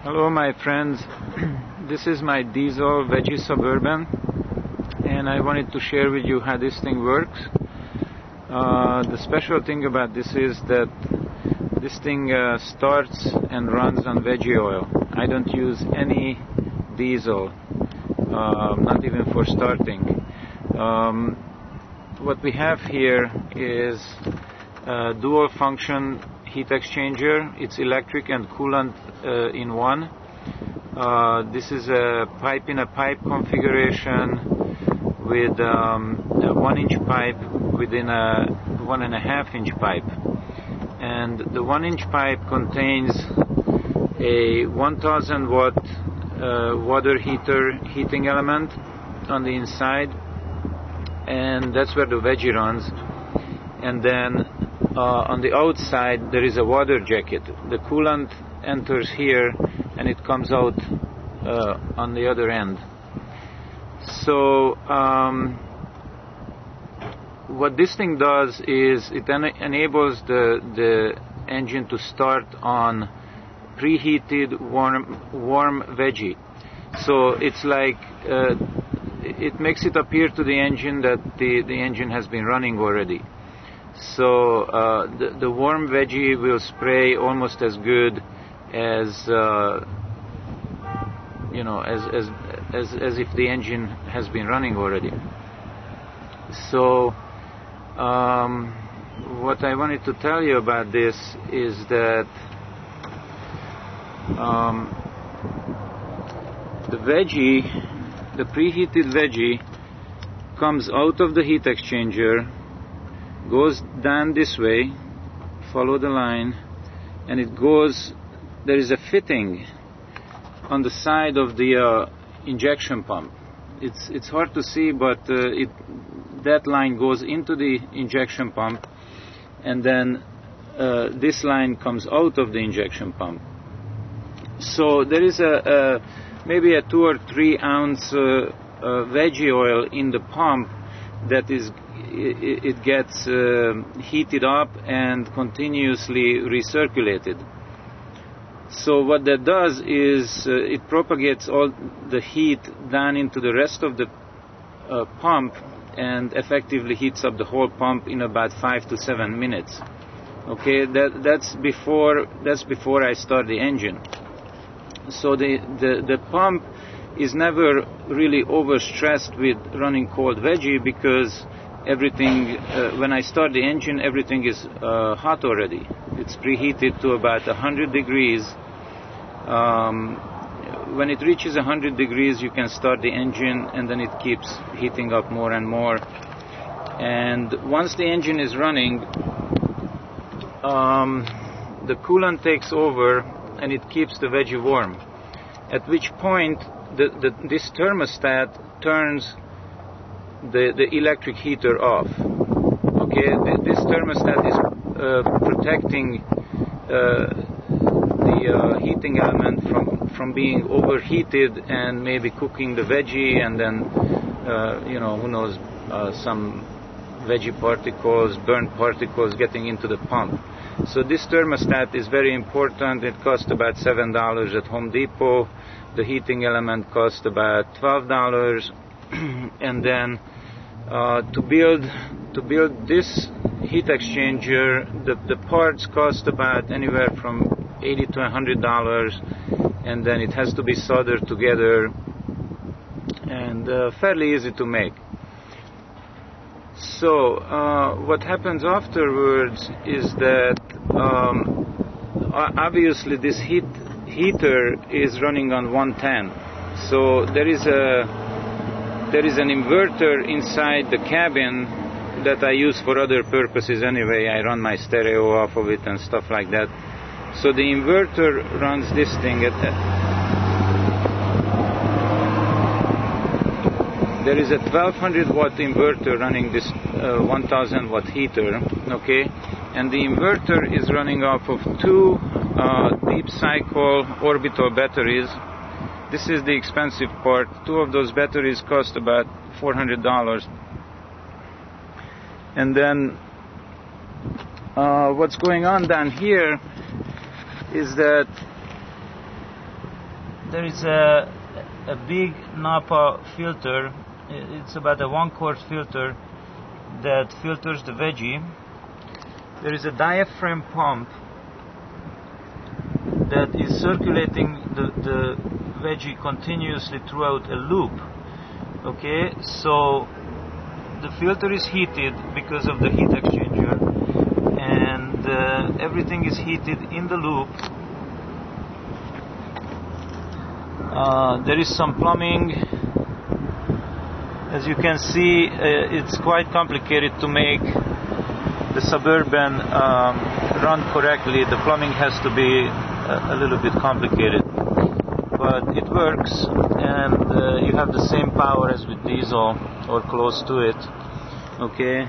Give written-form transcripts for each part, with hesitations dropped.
Hello my friends, this is my diesel Veggie Suburban and I wanted to share with you how this thing works. The special thing about this is that this thing starts and runs on Veggie oil. I don't use any diesel, not even for starting. What we have here is a dual function heat exchanger. It's electric and coolant in one. This is a pipe in a pipe configuration with a 1-inch pipe within a 1.5 inch pipe, and the 1-inch pipe contains a 1000 watt water heater heating element on the inside, and that's where the Veggie runs. And then on the outside there is a water jacket. The coolant enters here and it comes out on the other end. So what this thing does is it enables the engine to start on preheated warm Veggie. So it's like it makes it appear to the engine that the engine has been running already. So the warm Veggie will spray almost as good as as if the engine has been running already. So what I wanted to tell you about this is that the Veggie, the preheated Veggie, comes out of the heat exchanger, goes down this way, follow the line, and it goes, there is a fitting on the side of the injection pump. It's hard to see, but that line goes into the injection pump, and then this line comes out of the injection pump. So there is maybe a 2 or 3 ounce Veggie oil in the pump that is it gets heated up and continuously recirculated. So what that does is it propagates all the heat down into the rest of the pump and effectively heats up the whole pump in about 5 to 7 minutes. Okay, that's before I start the engine. So the pump is never really overstressed with running cold Veggie, because everything, when I start the engine, everything is hot already. It's preheated to about 100 degrees. When it reaches 100 degrees, you can start the engine, and then it keeps heating up more and more. And once the engine is running, the coolant takes over and it keeps the Veggie warm. At which point this thermostat turns the electric heater off. Okay, this thermostat is protecting the heating element from being overheated and maybe cooking the Veggie, and then who knows, some Veggie particles, burnt particles getting into the pump. So this thermostat is very important. It costs about $7 at Home Depot. The heating element costs about $12, and then to build this heat exchanger, the parts cost about anywhere from $80 to $100, and then it has to be soldered together, and fairly easy to make. So what happens afterwards is that obviously this heater is running on 110. So there is an inverter inside the cabin that I use for other purposes anyway. I run my stereo off of it and stuff like that. So the inverter runs this thing there is a 1200 watt inverter running this 1000 watt heater, okay, and the inverter is running off of 2 deep cycle orbital batteries. This is the expensive part. 2 of those batteries cost about $400. And then what's going on down here is that there is a big Napa filter. It's about a 1-quart filter that filters the veggie. There is a diaphragm pump that is circulating the veggie continuously throughout a loop. Okay, so the filter is heated because of the heat exchanger, and everything is heated in the loop. There is some plumbing. As you can see, it's quite complicated to make the Suburban run correctly. The plumbing has to be a little bit complicated, but it works, and you have the same power as with diesel or close to it. Okay,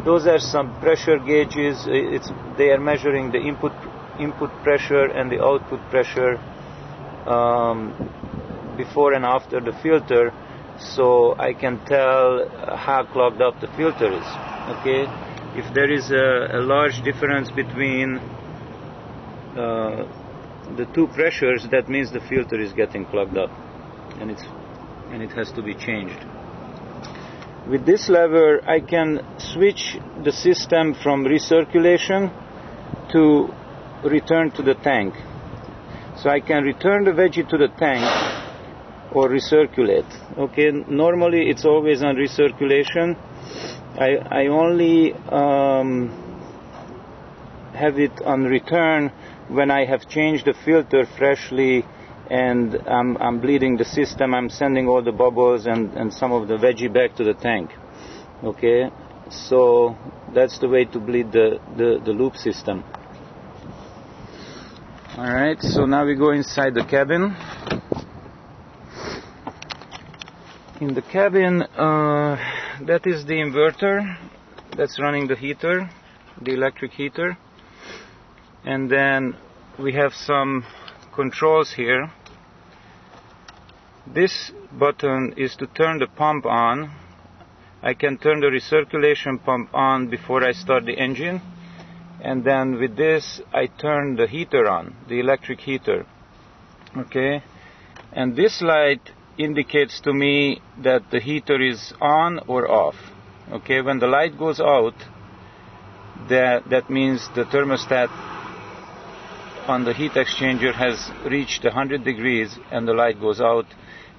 those are some pressure gauges. They are measuring the input pressure and the output pressure before and after the filter, so I can tell how clogged up the filter is. Okay, if there is a large difference between the two pressures, that means the filter is getting clogged up, and it has to be changed. With this lever, I can switch the system from recirculation to return to the tank. So I can return the veggie to the tank or recirculate. Okay, normally it's always on recirculation. I only have it on return when I have changed the filter freshly and I'm bleeding the system. I'm sending all the bubbles and some of the veggie back to the tank. Okay, so that's the way to bleed the loop system. Alright, so now we go inside the cabin. In the cabin, that is the inverter that's running the heater, the electric heater. And then we have some controls here. This button is to turn the pump on. I can turn the recirculation pump on before I start the engine. And then with this, I turn the heater on, the electric heater. Okay? And this light indicates to me that the heater is on or off. Okay? When the light goes out, that means the thermostat on the heat exchanger has reached 100 degrees and the light goes out,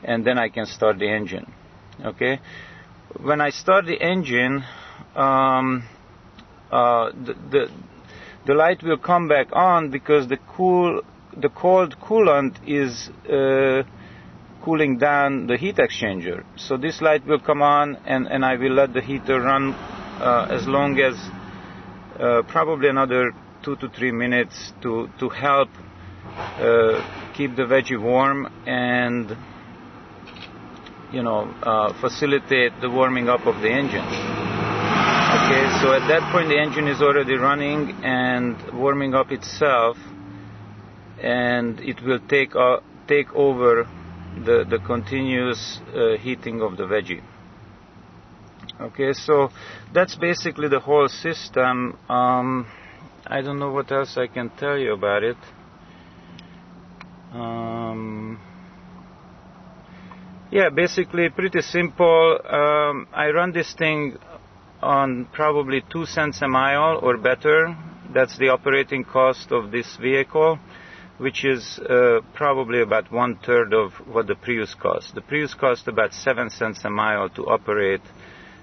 and then I can start the engine. Okay? When I start the engine, the light will come back on because the cold coolant is cooling down the heat exchanger. So this light will come on, and I will let the heater run as long as probably another 2 to 3 minutes to help keep the veggie warm and facilitate the warming up of the engine. Okay, so at that point the engine is already running and warming up itself, and it will take over the continuous heating of the veggie. Okay, so that's basically the whole system. I don't know what else I can tell you about it. Yeah, basically pretty simple. I run this thing on probably 2 cents a mile or better. That's the operating cost of this vehicle, which is probably about 1/3 of what the Prius costs. The Prius costs about 7 cents a mile to operate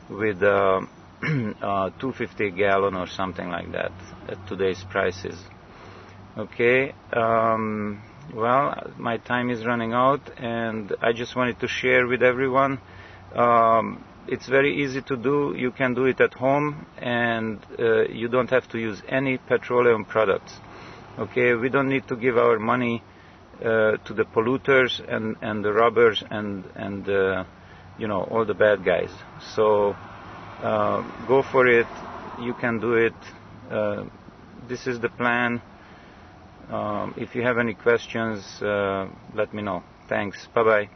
with 250 a gallon or something like that at today's prices. Okay, well, my time is running out, and I just wanted to share with everyone. It's very easy to do. You can do it at home, and you don't have to use any petroleum products. Okay, we don't need to give our money to the polluters and the robbers and all the bad guys. So go for it. You can do it. This is the plan. If you have any questions, let me know. Thanks. Bye-bye.